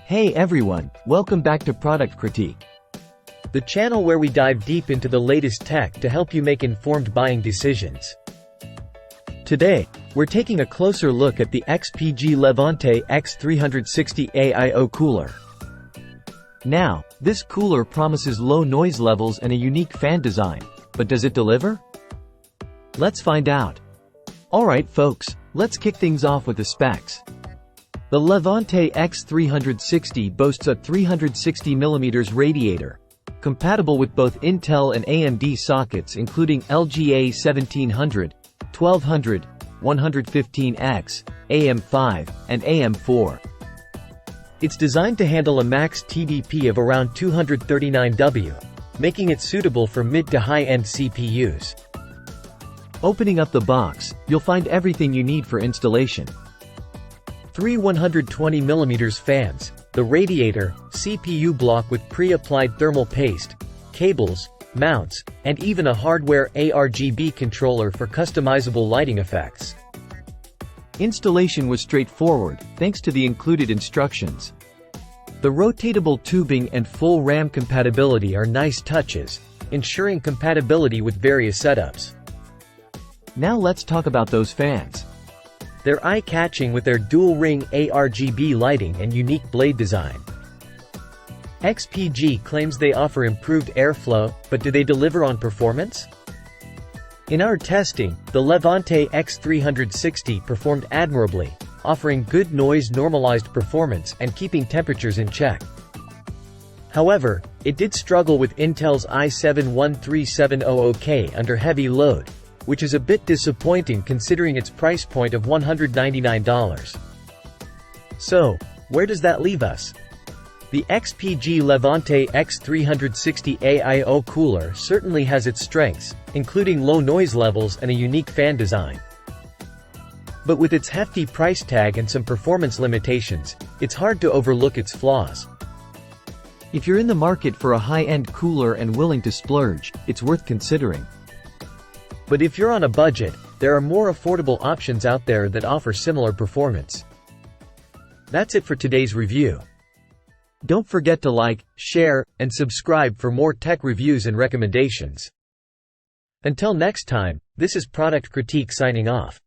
Hey everyone, welcome back to Product Critique, the channel where we dive deep into the latest tech to help you make informed buying decisions. Today, we're taking a closer look at the XPG Levante X 360 AIO cooler. Now, this cooler promises low noise levels and a unique fan design, but does it deliver? Let's find out. Alright folks, let's kick things off with the specs. The Levante X 360 boasts a 360mm radiator, compatible with both Intel and AMD sockets including LGA 1700, 1200, 115X, AM5, and AM4. It's designed to handle a max TDP of around 239W, making it suitable for mid to high-end CPUs. Opening up the box, you'll find everything you need for installation. 3 120mm fans, the radiator, CPU block with pre-applied thermal paste, cables, mounts, and even a hardware ARGB controller for customizable lighting effects. Installation was straightforward, thanks to the included instructions. The rotatable tubing and full RAM compatibility are nice touches, ensuring compatibility with various setups. Now let's talk about those fans. They're eye-catching with their dual-ring ARGB lighting and unique blade design. XPG claims they offer improved airflow, but do they deliver on performance? In our testing, the Levante X 360 performed admirably, offering good noise-normalized performance and keeping temperatures in check. However, it did struggle with Intel's i7-13700K under heavy load, which is a bit disappointing considering its price point of $199. So, where does that leave us? The XPG Levante X 360 AIO cooler certainly has its strengths, including low noise levels and a unique fan design. But with its hefty price tag and some performance limitations, it's hard to overlook its flaws. If you're in the market for a high-end cooler and willing to splurge, it's worth considering. But if you're on a budget, there are more affordable options out there that offer similar performance. That's it for today's review. Don't forget to like, share, and subscribe for more tech reviews and recommendations. Until next time, this is Product Critique signing off.